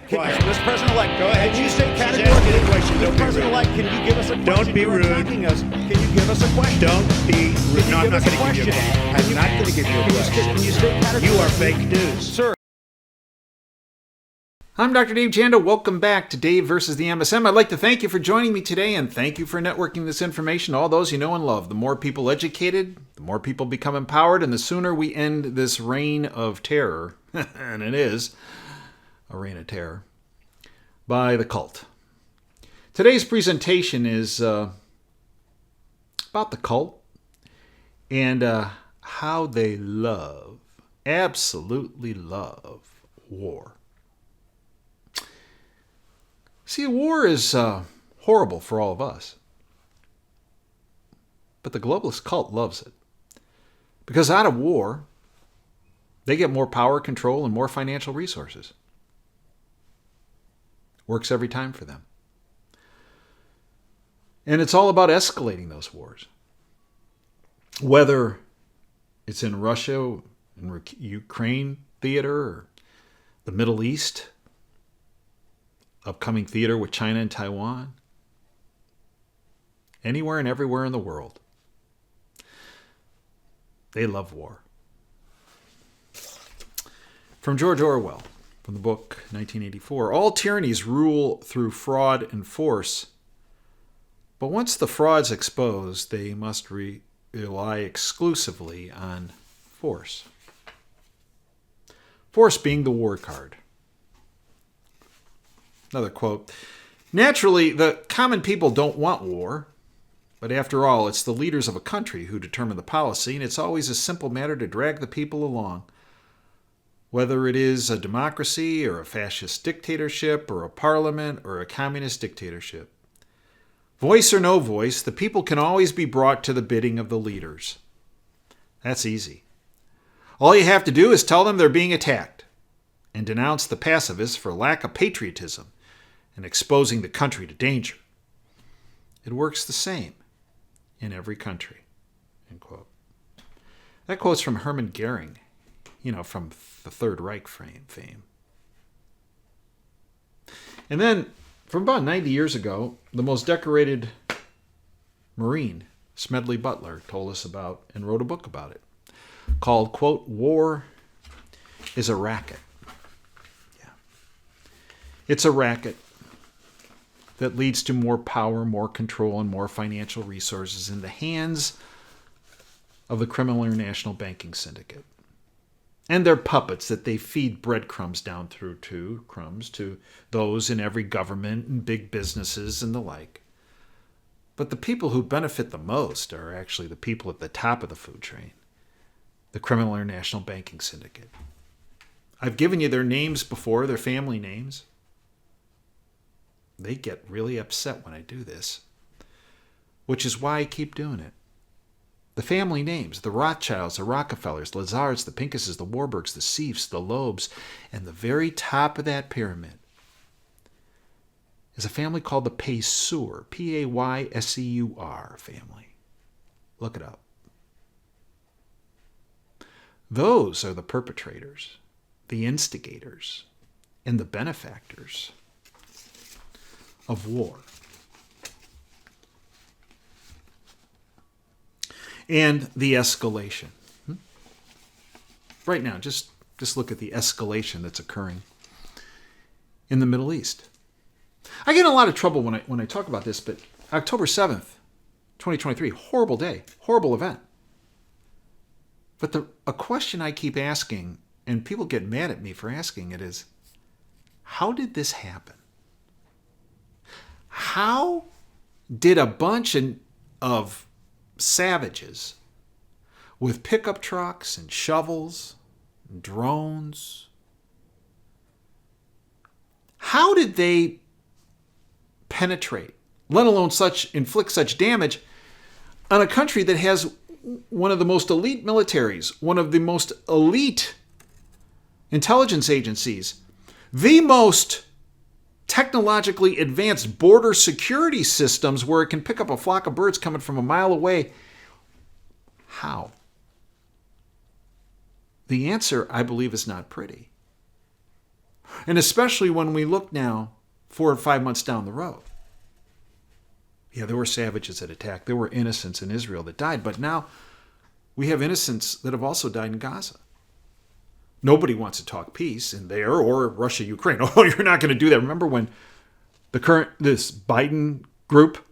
Quiet. Mr. President-elect, Go ahead. can you state She's asking categorically, a question. Don't Mr. be President-elect, can you give us a question? Don't be You're rude. attacking us. Can you give us a question? Don't be rude. Can No, you I'm give not us going to a give you a question? question. I'm not going to give you a question. Can you state categorically? You are fake news. Sir. I'm Dr. Dave Janda. Welcome back to Dave versus the MSM. I'd like to thank you for joining me today and thank you for networking this information to all those you know and love. The more people educated, the more people become empowered, and the sooner we end this reign of terror, and it is a reign of terror, by the cult. Today's presentation is about the cult and how they absolutely love war. See, war is horrible for all of us. But the globalist cult loves it. Because out of war, they get more power, control, and more financial resources. Works every time for them. And it's all about escalating those wars. Whether it's in Russia, in Ukraine theater, or the Middle East, upcoming theater with China and Taiwan, anywhere and everywhere in the world. They love war. From George Orwell, from the book 1984, all tyrannies rule through fraud and force, but once the fraud's exposed, they must rely exclusively on force. Force being the war card. Another quote. Naturally, the common people don't want war, but after all, it's the leaders of a country who determine the policy, and it's always a simple matter to drag the people along. Whether it is a democracy or a fascist dictatorship or a parliament or a communist dictatorship. Voice or no voice, the people can always be brought to the bidding of the leaders. That's easy. All you have to do is tell them they're being attacked and denounce the pacifists for lack of patriotism and exposing the country to danger. It works the same in every country. End quote. That quote's from Hermann Goering, from the Third Reich fame. And then, from about 90 years ago, the most decorated Marine, Smedley Butler, told us about and wrote a book about it called, quote, War is a Racket. Yeah. It's a racket that leads to more power, more control, and more financial resources in the hands of the criminal international banking syndicate. And their puppets that they feed breadcrumbs down through to those in every government and big businesses and the like. But the people who benefit the most are actually the people at the top of the food chain, the criminal international banking syndicate. I've given you their names before, their family names. They get really upset when I do this, which is why I keep doing it. The family names, the Rothschilds, the Rockefellers, the Lazards, the Pinkuses, the Warburgs, the Seifs, the Loebs, and the very top of that pyramid is a family called the Payseur, Payseur family. Look it up. Those are the perpetrators, the instigators, and the benefactors of war. And the escalation. Right now, just look at the escalation that's occurring in the Middle East. I get in a lot of trouble when I talk about this, but October 7th, 2023, horrible day, horrible event. But a question I keep asking, and people get mad at me for asking it, is, how did this happen? How did a bunch of savages with pickup trucks and shovels and drones, how did they penetrate, let alone inflict such damage on a country that has one of the most elite militaries, one of the most elite intelligence agencies, the most technologically advanced border security systems where it can pick up a flock of birds coming from a mile away? How? The answer, I believe, is not pretty. And especially when we look now 4 or 5 months down the road. Yeah, there were savages that attacked. There were innocents in Israel that died. But now we have innocents that have also died in Gaza. Nobody wants to talk peace in there or Russia, Ukraine. Oh, you're not going to do that. Remember when this Biden group,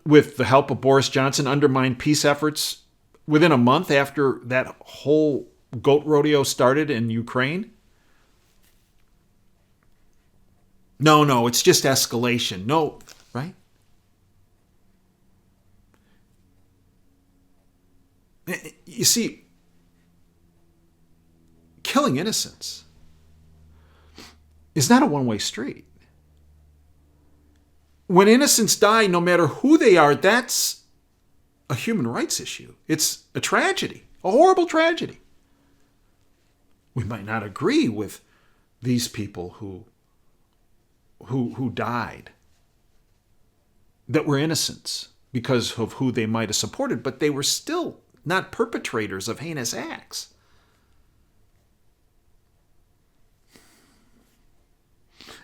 with the help of Boris Johnson, undermined peace efforts within a month after that whole goat rodeo started in Ukraine? No, it's just escalation. No, right? You see, killing innocents is not a one-way street. When innocents die, no matter who they are, that's a human rights issue. It's a tragedy, a horrible tragedy. We might not agree with these people who died, that were innocents because of who they might have supported, but they were still not perpetrators of heinous acts.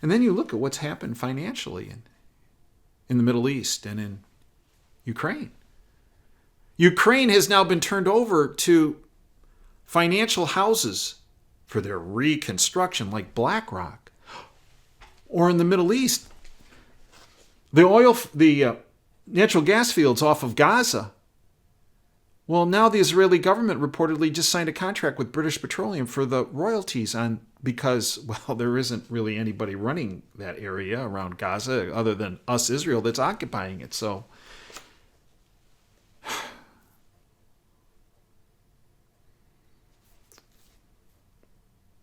And then you look at what's happened financially in the Middle East and in Ukraine. Ukraine has now been turned over to financial houses for their reconstruction, like BlackRock. Or in the Middle East, the natural gas fields off of Gaza. Well, now the Israeli government reportedly just signed a contract with British Petroleum for the royalties because there isn't really anybody running that area around Gaza other than us, Israel, that's occupying it. So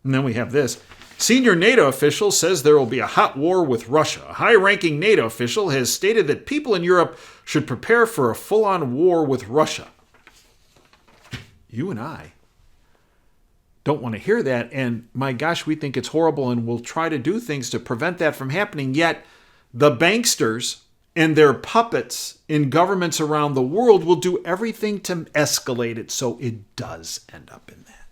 and then we have this. Senior NATO official says there will be a hot war with Russia. A high-ranking NATO official has stated that people in Europe should prepare for a full-on war with Russia. You and I don't want to hear that, and my gosh, we think it's horrible, and we'll try to do things to prevent that from happening, yet the banksters and their puppets in governments around the world will do everything to escalate it so it does end up in that.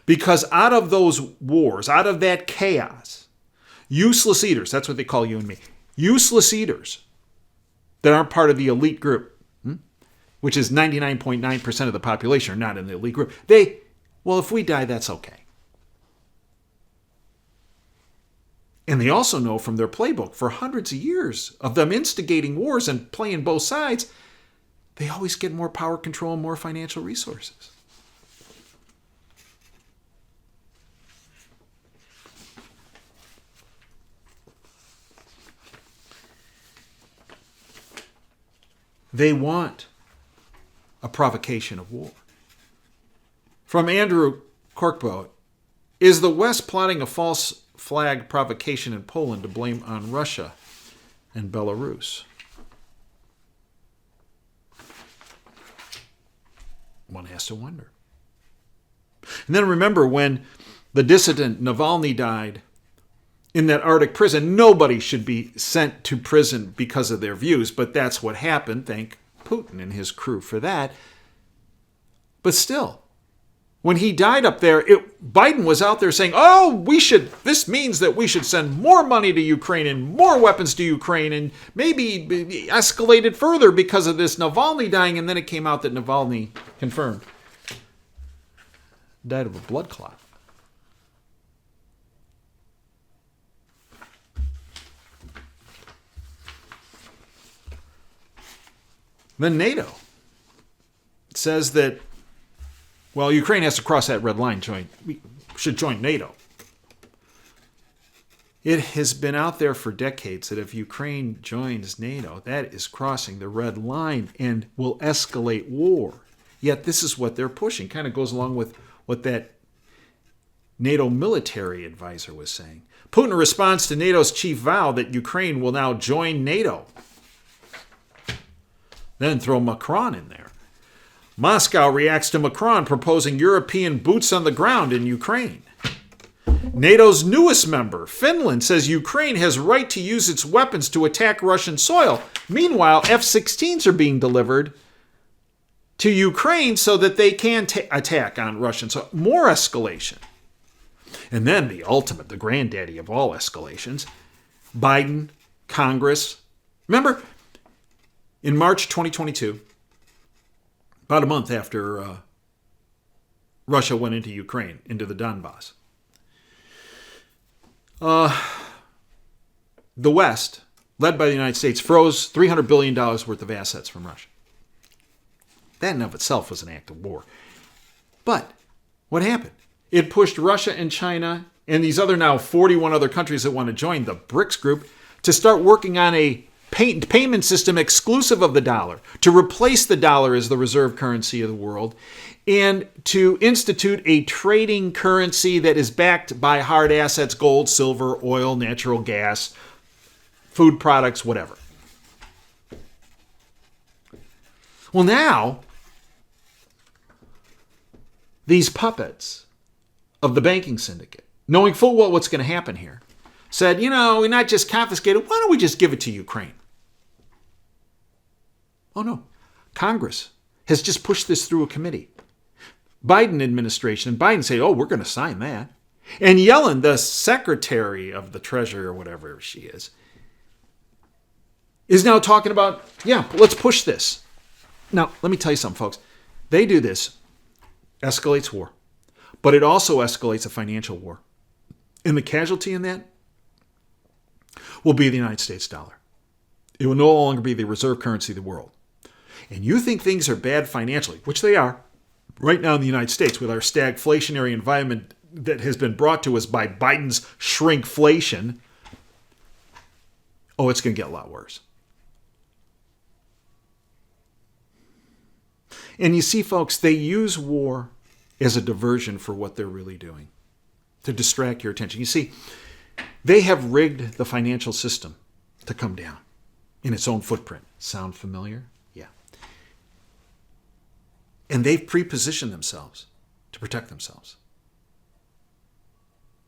Because out of those wars, out of that chaos, useless eaters, that's what they call you and me, useless eaters that aren't part of the elite group, which is 99.9% of the population are not in the elite group, if we die, that's okay. And they also know from their playbook for hundreds of years of them instigating wars and playing both sides, they always get more power control and more financial resources. They want a provocation of war. From Andrew Corkboat, is the West plotting a false flag provocation in Poland to blame on Russia and Belarus? One has to wonder. And then remember when the dissident Navalny died in that Arctic prison, nobody should be sent to prison because of their views, but that's what happened. Thank Putin and his crew for that. But still, when he died up there, Biden was out there saying, this means that we should send more money to Ukraine and more weapons to Ukraine and maybe escalate it further because of this Navalny dying. And then it came out that Navalny, confirmed, died of a blood clot. Then NATO says that, Ukraine has to cross that red line, we should join NATO. It has been out there for decades that if Ukraine joins NATO, that is crossing the red line and will escalate war. Yet this is what they're pushing. Kind of goes along with what that NATO military advisor was saying. Putin responds to NATO's chief vow that Ukraine will now join NATO. Then throw Macron in there. Moscow reacts to Macron proposing European boots on the ground in Ukraine. NATO's newest member, Finland, says Ukraine has right to use its weapons to attack Russian soil. Meanwhile, F-16s are being delivered to Ukraine so that they can attack on Russian soil. More escalation. And then the ultimate, the granddaddy of all escalations, Biden, Congress. Remember, in March 2022, about a month after Russia went into Ukraine, into the Donbass, the West, led by the United States, froze $300 billion worth of assets from Russia. That in and of itself was an act of war. But what happened? It pushed Russia and China and these other now 41 other countries that want to join the BRICS group to start working on a payment system exclusive of the dollar, to replace the dollar as the reserve currency of the world, and to institute a trading currency that is backed by hard assets, gold, silver, oil, natural gas, food products, whatever. Well, now, these puppets of the banking syndicate, knowing full well what's going to happen here, said, we not just confiscated, why don't we just give it to Ukraine? Oh, no. Congress has just pushed this through a committee. Biden administration and Biden say, we're going to sign that. And Yellen, the secretary of the Treasury or whatever she is now talking about, let's push this. Now, let me tell you something, folks. They do this, escalates war, but it also escalates a financial war. And the casualty in that will be the United States dollar. It will no longer be the reserve currency of the world. And you think things are bad financially, which they are, right now in the United States with our stagflationary environment that has been brought to us by Biden's shrinkflation, it's going to get a lot worse. And you see, folks, they use war as a diversion for what they're really doing, to distract your attention. You see, they have rigged the financial system to come down in its own footprint. Sound familiar? Yeah. And they've pre-positioned themselves to protect themselves.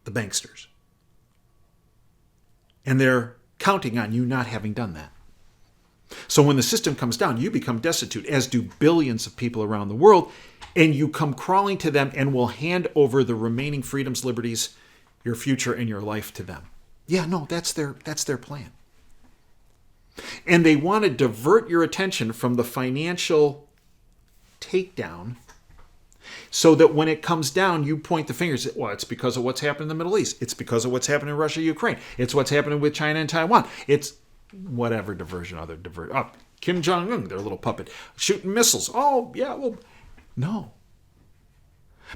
The banksters. And they're counting on you not having done that. So when the system comes down, you become destitute, as do billions of people around the world, and you come crawling to them and will hand over the remaining freedoms, liberties, your future, and your life to them. Yeah, no, that's their plan. And they want to divert your attention from the financial takedown so that when it comes down, you point the fingers at, it's because of what's happened in the Middle East. It's because of what's happening in Russia, Ukraine. It's what's happening with China and Taiwan. It's whatever diversion, Kim Jong-un, their little puppet, shooting missiles. No.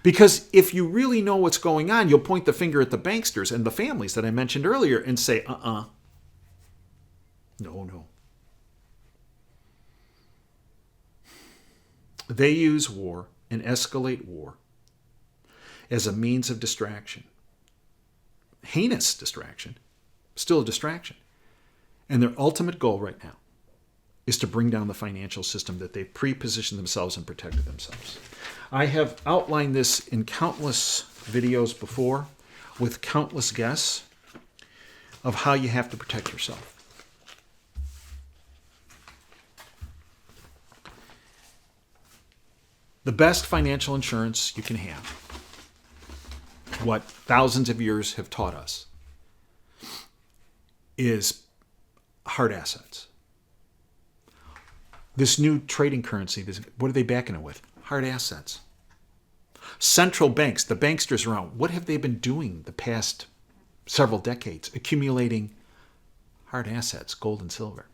Because if you really know what's going on, you'll point the finger at the banksters and the families that I mentioned earlier and say, No. They use war and escalate war as a means of distraction. Heinous distraction. Still a distraction. And their ultimate goal right now is to bring down the financial system that they've pre-positioned themselves and protected themselves. I have outlined this in countless videos before with countless guests of how you have to protect yourself. The best financial insurance you can have, what thousands of years have taught us, is hard assets. This new trading currency, what are they backing it with? Hard assets. Central banks, the banksters around, what have they been doing the past several decades? Accumulating hard assets, gold and silver.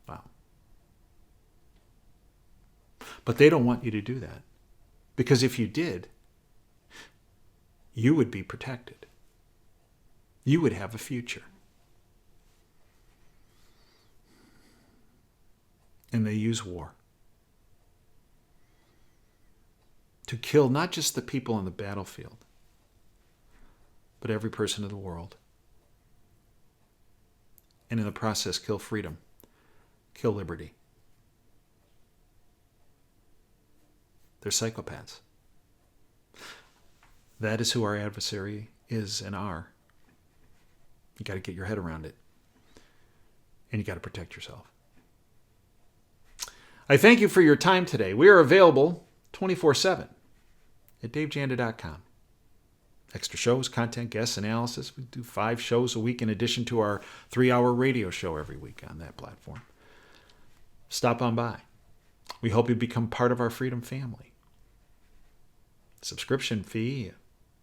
Wow. But they don't want you to do that. Because if you did, you would be protected. You would have a future. And they use war to kill not just the people on the battlefield, but every person in the world. And in the process, kill freedom, kill liberty. They're psychopaths. That is who our adversary is and are. You got to get your head around it. And you got to protect yourself. I thank you for your time today. We are available 24/7 at davejanda.com. Extra shows, content, guests, analysis. We do 5 shows a week in addition to our 3-hour radio show every week on that platform. Stop on by. We hope you become part of our Freedom family. Subscription fee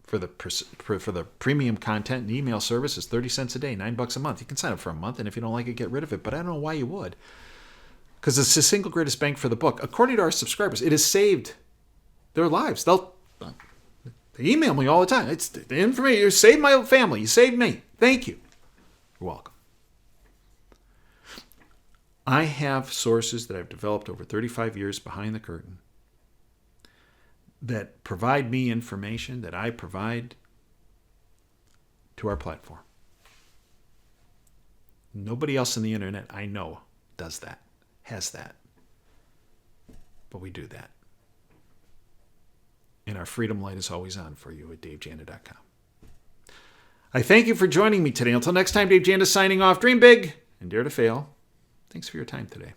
for the premium content and email service is 30 cents a day, $9 a month. You can sign up for a month, and if you don't like it, get rid of it. But I don't know why you would. Because it's the single greatest bang for the buck. According to our subscribers, it has saved their lives. They email me all the time. It's the information. You saved my family. You saved me. Thank you. You're welcome. I have sources that I've developed over 35 years behind the curtain that provide me information that I provide to our platform. Nobody else on the internet I know does that, has that. But we do that. And our freedom light is always on for you at davejanda.com. I thank you for joining me today. Until next time, Dave Janda signing off. Dream big and dare to fail. Thanks for your time today.